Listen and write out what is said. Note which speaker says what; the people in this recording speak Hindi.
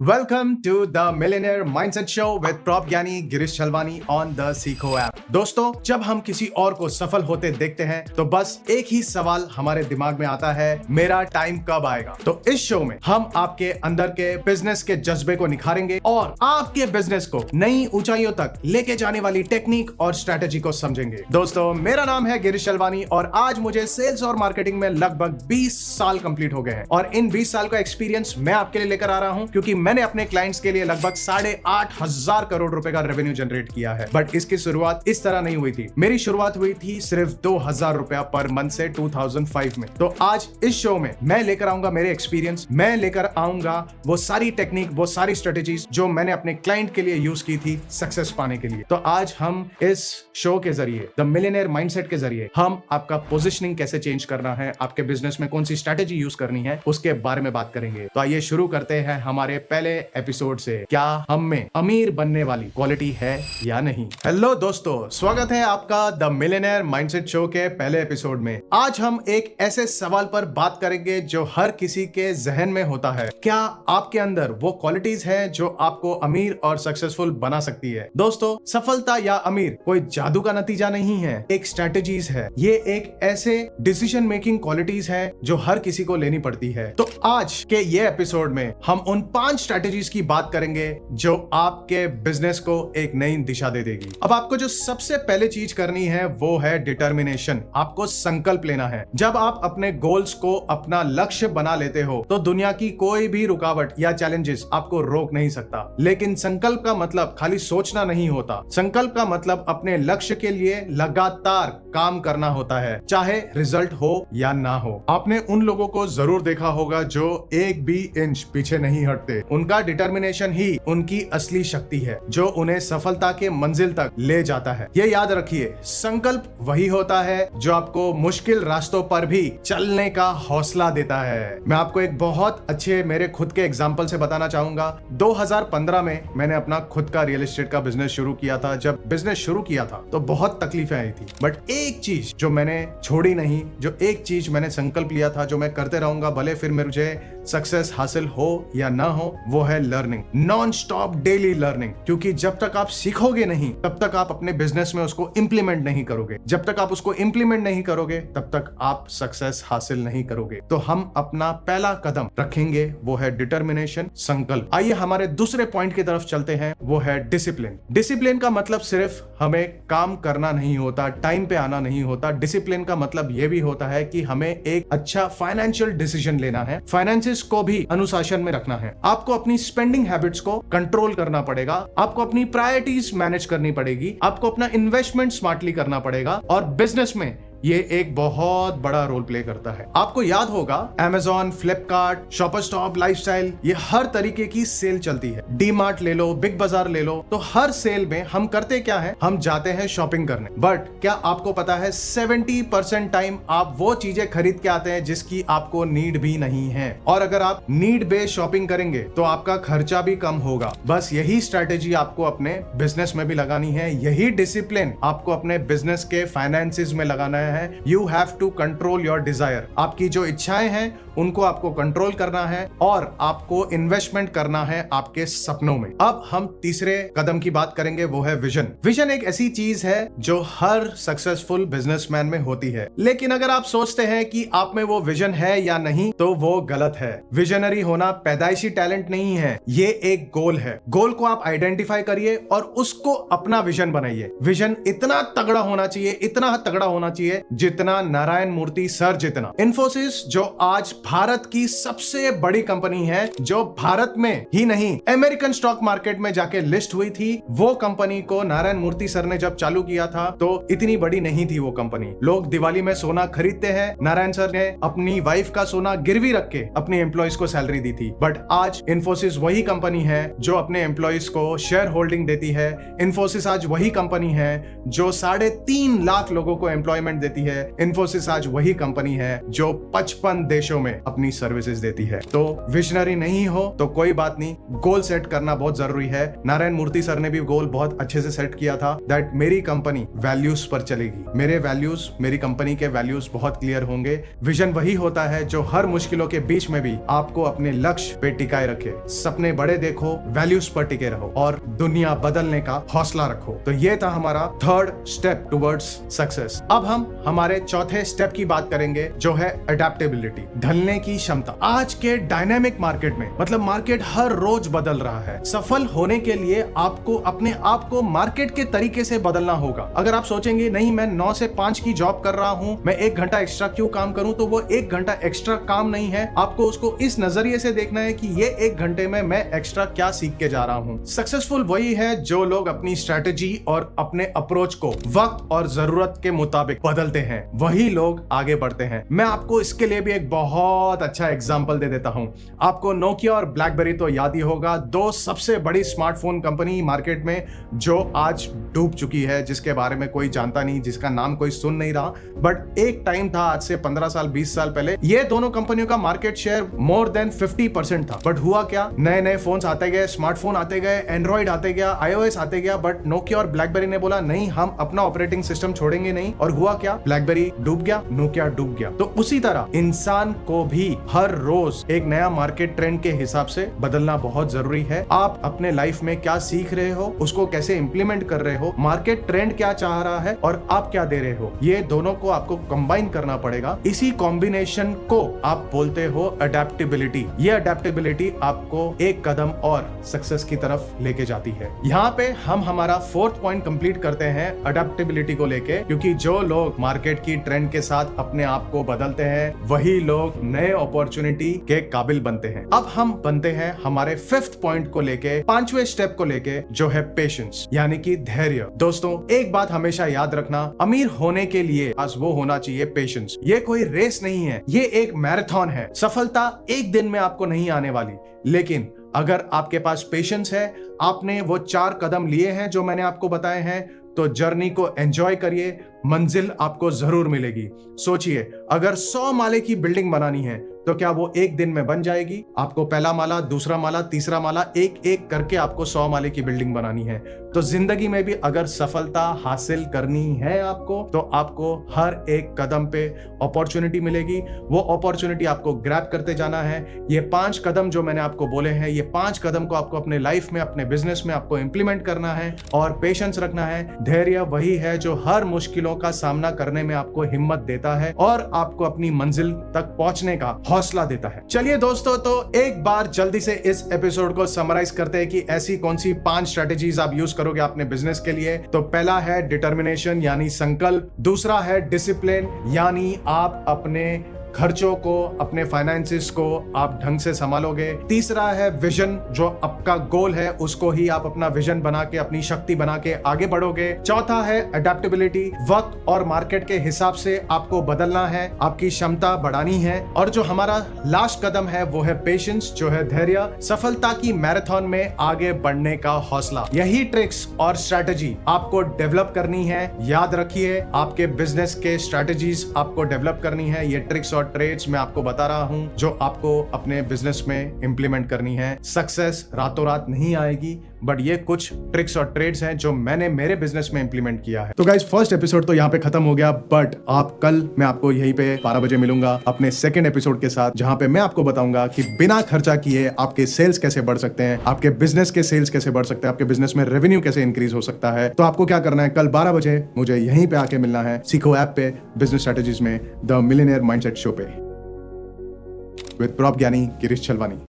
Speaker 1: Welcome to the Millionaire Mindset Show with Prop Gyani Girish Chalwani on the Seekho app। दोस्तों, जब हम किसी और को सफल होते देखते हैं तो बस एक ही सवाल हमारे दिमाग में आता है, मेरा टाइम कब आएगा। तो इस शो में हम आपके अंदर के बिजनेस के जज्बे को निखारेंगे और आपके बिजनेस को नई ऊंचाइयों तक लेके जाने वाली टेक्निक और स्ट्रेटेजी को समझेंगे। दोस्तों, मेरा नाम है गिरीश चलवानी और आज मुझे सेल्स और मार्केटिंग में लगभग 20 साल कंप्लीट हो गए हैं और इन 20 साल का एक्सपीरियंस मैं आपके लिए लेकर आ रहा हूं क्योंकि मैंने अपने क्लाइंट्स के लिए लगभग 8,500 करोड़ रुपए का रेवेन्यू जनरेट किया है। बट इसकी शुरुआत इस तरह नहीं हुई थी। मेरी शुरुआत हुई थी सिर्फ 2,000 रुपया पर मंथ से 2005 में। तो आज इस शो में मैं लेकर आऊंगा मेरे एक्सपीरियंस, मैं लेकर आऊंगा वो सारी टेक्निक, वो सारी स्ट्रेटेजीज जो मैंने अपने क्लाइंट के लिए यूज की थी सक्सेस पाने के लिए। तो आज हम इस शो के जरिए, द मिलियनेयर माइंडसेट के जरिए, हम आपका पोजिशनिंग कैसे चेंज करना है, आपके बिजनेस में कौन सी स्ट्रेटेजी यूज करनी है, उसके बारे में बात करेंगे। तो आइए शुरू करते हैं हमारे पहले एपिसोड से। क्या हम में अमीर बनने वाली क्वालिटी है या नहीं? हेलो दोस्तों, स्वागत है आपका द मिलियनेयर माइंडसेट शो के पहले एपिसोड में। आज हम एक ऐसे सवाल पर बात करेंगे जो हर किसी के जहन में होता है। क्या आपके अंदर वो क्वालिटीज हैं जो आपको अमीर और सक्सेसफुल बना सकती है? दोस्तों, सफलता या अमीर कोई जादू का नतीजा नहीं है, एक स्ट्रेटेजीज है। ये एक ऐसे डिसीजन मेकिंग क्वालिटीज है जो हर किसी को लेनी पड़ती है। तो आज के ये एपिसोड में हम उन 5 स्ट्रेटेजीज की बात करेंगे जो आपके बिजनेस को एक नई दिशा दे देगी। अब आपको जो सबसे पहले चीज करनी है वो है डिटर्मिनेशन। आपको संकल्प लेना है। जब आप अपने गोल्स को अपना लक्ष्य बना लेते हो तो दुनिया की कोई भी रुकावट या चैलेंजेस आपको रोक नहीं सकता। लेकिन संकल्प का मतलब खाली सोचना नहीं होता। संकल्प का मतलब अपने लक्ष्य के लिए लगातार काम करना होता है, चाहे रिजल्ट हो या ना हो। आपने उन लोगों को जरूर देखा होगा जो एक भी इंच पीछे नहीं हटते। उनका डिटर्मिनेशन ही उनकी असली शक्ति है जो उन्हें सफलता के मंजिल तक ले जाता है। ये याद रखिए, संकल्प वही होता है जो आपको मुश्किल रास्तों पर भी चलने का हौसला देता है। मैं आपको एक बहुत अच्छे मेरे खुद के एग्जांपल से बताना चाहूंगा। 2015 में मैंने अपना खुद का रियल एस्टेट का बिजनेस शुरू किया था। जब बिजनेस शुरू किया था तो बहुत तकलीफें आई थी, बट एक चीज जो मैंने छोड़ी नहीं, जो एक चीज मैंने संकल्प लिया था, जो मैं करते रहूंगा भले फिर मुझे सक्सेस हासिल हो या ना हो, वो है learning, non stop daily learning. क्योंकि जब तक आप सीखोगे नहीं तब तक आप अपने बिजनेस में उसको इंप्लीमेंट नहीं करोगे। जब तक आप उसको इंप्लीमेंट नहीं करोगे तब तक आप सक्सेस हासिल नहीं करोगे। तो हम अपना पहला कदम रखेंगे, वो है डिटर्मिनेशन, संकल्प। आइए हमारे दूसरे पॉइंट की तरफ चलते हैं, वो है डिसिप्लिन। डिसिप्लिन का मतलब सिर्फ हमें काम करना नहीं होता, टाइम पे आना नहीं होता। डिसिप्लिन का मतलब यह भी होता है कि हमें एक अच्छा फाइनेंशियल डिसीजन लेना है, फाइनेंसिस को भी अनुशासन में रखना है। आपको अपनी स्पेंडिंग हैबिट्स को कंट्रोल करना पड़ेगा, आपको अपनी प्रायोरिटीज मैनेज करनी पड़ेगी, आपको अपना इन्वेस्टमेंट स्मार्टली करना पड़ेगा और बिजनेस में ये एक बहुत बड़ा रोल प्ले करता है। आपको याद होगा, Amazon, Flipkart, shopper stop, lifestyle, ये हर तरीके की सेल चलती है। डी मार्ट ले लो, बिग बाजार ले लो, तो हर सेल में हम करते क्या है, हम जाते हैं शॉपिंग करने। बट क्या आपको पता है 70% टाइम आप वो चीजें खरीद के आते हैं जिसकी आपको नीड भी नहीं है। और अगर आप नीड बेस्ड शॉपिंग करेंगे तो आपका खर्चा भी कम होगा। बस यही स्ट्रेटेजी आपको अपने बिजनेस में भी लगानी है, यही डिसिप्लिन आपको अपने बिजनेस के फाइनेंसिस में लगाना है। You have to control your desire। आपकी जो इच्छाएं हैं उनको आपको कंट्रोल करना है और आपको इन्वेस्टमेंट करना है आपके सपनों में। अब हम तीसरे कदम की बात करेंगे, वो है विजन। विजन एक ऐसी चीज है जो हर सक्सेसफुल बिजनेसमैन में होती है। लेकिन अगर आप सोचते हैं कि आप में वो विजन है या नहीं तो वो गलत है। विजनरी होना पैदाइशी टैलेंट नहीं है, ये एक गोल है। गोल को आप आइडेंटिफाई करिए और उसको अपना विजन बनाइए। विजन इतना तगड़ा होना चाहिए, इतना तगड़ा होना चाहिए जितना नारायण मूर्ति सर जितना। इन्फोसिस जो आज भारत की सबसे बड़ी कंपनी है, जो भारत में ही नहीं अमेरिकन स्टॉक मार्केट में जाके लिस्ट हुई थी, वो कंपनी को नारायण मूर्ति सर ने जब चालू किया था तो इतनी बड़ी नहीं थी वो कंपनी। लोग दिवाली में सोना खरीदते हैं, नारायण सर ने अपनी वाइफ का सोना गिरवी रख के अपनी एम्प्लॉइज को सैलरी दी थी। बट आज इन्फोसिस वही कंपनी है जो अपने एम्प्लॉइज को शेयर होल्डिंग देती है। इन्फोसिस आज वही कंपनी है जो 3.5 लाख लोगों को एम्प्लॉयमेंट देती है। इन्फोसिस आज वही कंपनी है जो 55 देशों में अपनी सर्विसेज देती है। तो विजनरी नहीं हो तो कोई बात नहीं, गोल सेट करना बहुत जरूरी है। नारायण मूर्ति सर ने भी गोल बहुत अच्छे से सेट किया था दैट मेरी कंपनी वैल्यूज पर चलेगी, मेरे वैल्यूज, मेरी कंपनी के वैल्यूज बहुत क्लियर होंगे। विजन वही होता है जो हर मुश्किलों के बीच में भी आपको अपने लक्ष्य पे टिकाए रखे। सपने बड़े देखो, वैल्यूज पर टिके रहो और दुनिया बदलने का हौसला रखो। तो ये था हमारा थर्ड स्टेप टुवर्ड्स सक्सेस। अब हम हमारे चौथे स्टेप की बात करेंगे जो है अडेप्टेबिलिटी, ढलने की क्षमता। आज के डायनेमिक मार्केट में, मतलब मार्केट हर रोज बदल रहा है। सफल होने के लिए आपको अपने आप को मार्केट के तरीके से बदलना होगा। अगर आप सोचेंगे नहीं मैं 9 से 5 की जॉब कर रहा हूं, मैं 1 घंटा एक्स्ट्रा क्यों काम करूं, तो वो 1 घंटा एक्स्ट्रा काम नहीं है। आपको उसको इस नजरिए से देखना है कि ये 1 घंटे में मैं एक्स्ट्रा क्या सीख के जा रहा हूं। सक्सेसफुल वही है जो लोग अपनी स्ट्रेटेजी और अपने अप्रोच को वक्त और जरूरत के मुताबिक बदलते हैं, वही लोग आगे बढ़ते हैं। मैं आपको इसके लिए भी एक बहुत अच्छा एग्जांपल दे देता हूं। आपको नोकिया और ब्लैकबेरी तो याद ही होगा, 2 सबसे बड़ी स्मार्टफोन कंपनी मार्केट में जो आज डूब चुकी है, जिसके बारे में कोई जानता नहीं, जिसका नाम कोई सुन नहीं रहा। बट एक टाइम था आज से 15 साल 20 साल पहले, ये दोनों कंपनियों का मार्केट शेयर मोर देन 50% था। बट हुआ क्या, नए नए फोन्स आते गए, स्मार्टफोन आते गए, एंड्रॉइड आते गया, iOS आते गया, बट नोकिया और ब्लैकबेरी ने बोला नहीं, हम अपना ऑपरेटिंग सिस्टम छोड़ेंगे नहीं। और हुआ क्या, ब्लैकबेरी डूब गया, नोकिया डूब गया। तो उसी तरह इंसान को भी हर रोज एक नया मार्केट ट्रेंड के हिसाब से बदलना बहुत जरूरी है। आप अपने लाइफ में क्या सीख रहे हो, उसको कैसे इंप्लीमेंट कर रहे हो, मार्केट ट्रेंड क्या चाह रहा है और आप क्या दे रहे हो, ये दोनों को आपको कंबाइन करना पड़ेगा। इसी कॉम्बिनेशन को आप बोलते हो अडेप्टेबिलिटी। ये अडेप्टेबिलिटी आपको एक कदम और सक्सेस की तरफ लेके जाती है। यहाँ पे हम हमारा 4th पॉइंट कंप्लीट करते हैं अडेप्टेबिलिटी को लेके, क्योंकि जो लोग मार्केट की ट्रेंड के साथ अपने आप को बदलते हैं वही लोग नए अपॉर्चुनिटी के काबिल बनते हैं। अब हम बनते हैं हमारे 5th पॉइंट को लेके, 5वें स्टेप को लेके, जो है पेशेंस, यानी कि धैर्य। दोस्तों एक बात हमेशा याद रखना, अमीर होने के लिए आज वो होना चाहिए पेशेंस। ये कोई रेस नहीं है, ये एक मैराथन है। सफलता एक दिन में आपको नहीं आने वाली, लेकिन अगर आपके पास पेशेंस है, आपने वो 4 कदम लिए हैं जो मैंने आपको बताए हैं, तो जर्नी को एंजॉय करिए, मंजिल आपको जरूर मिलेगी। सोचिए अगर 100 माले की बिल्डिंग बनानी है तो क्या वो एक दिन में बन जाएगी? आपको पहला माला, दूसरा माला, तीसरा माला, एक एक करके आपको 100 माले की बिल्डिंग बनानी है। तो जिंदगी में भी अगर सफलता हासिल करनी है आपको, तो आपको हर एक कदम पे अपॉर्चुनिटी मिलेगी। वो अपॉर्चुनिटी आपको ग्रैब करते जाना है। ये 5 कदम जो मैंने आपको बोले हैं, ये 5 कदम को आपको अपने लाइफ में, अपने बिजनेस में आपको इंप्लीमेंट करना है और पेशेंस रखना है। धैर्य वही है जो हर मुश्किलों का सामना करने में आपको हिम्मत देता है और आपको अपनी मंजिल तक पहुंचने का हौसला देता है। चलिए दोस्तों, तो एक बार जल्दी से इस एपिसोड को समराइज करते हैं कि ऐसी कौन सी 5 स्ट्रेटेजीज आप यूज करोगे अपने बिजनेस के लिए। तो पहला है डिटर्मिनेशन यानी संकल्प, दूसरा है डिसिप्लिन यानी आप अपने खर्चों को, अपने फाइनेंसेस को आप ढंग से संभालोगे। तीसरा है विजन, जो आपका गोल है उसको ही आप अपना विजन बना के, अपनी शक्ति बना के आगे बढ़ोगे। चौथा है अडेप्टेबिलिटी, वक्त और मार्केट के हिसाब से आपको बदलना है, आपकी क्षमता बढ़ानी है। और जो हमारा लास्ट कदम है वो है पेशेंस, जो है धैर्य, सफलता की मैराथन में आगे बढ़ने का हौसला। यही ट्रिक्स और स्ट्रेटेजी आपको डेवलप करनी है। याद रखिए, आपके बिजनेस के स्ट्रेटेजीज आपको डेवलप करनी है। ये ट्रिक्स और ट्रेड्स मैं आपको बता रहा हूं जो आपको अपने बिजनेस में इंप्लीमेंट करनी है। सक्सेस रातों रात नहीं आएगी, बट ये कुछ ट्रिक्स और ट्रेड्स हैं जो मैंने मेरे बिजनेस में इंप्लीमेंट किया है। तो गाइस, फर्स्ट एपिसोड तो यहाँ पे खत्म हो गया, बट आप कल मैं आपको यहीं पे 12 बजे मिलूंगा अपने सेकंड एपिसोड के साथ, जहां पे मैं आपको बताऊंगा कि बिना खर्चा किए आपके सेल्स कैसे बढ़ सकते हैं, आपके बिजनेस के सेल्स कैसे बढ़ सकते हैं, आपके बिजनेस में रेवेन्यू कैसे इंक्रीज हो सकता है। तो आपको क्या करना है, कल 12 बजे मुझे यहीं पे आके मिलना है सीखो ऐप पे, बिजनेस स्ट्रेटेजीज में द मिलियनेयर माइंडसेट शो पे, विद प्रॉप ज्ञानी गिरीश छलवानी।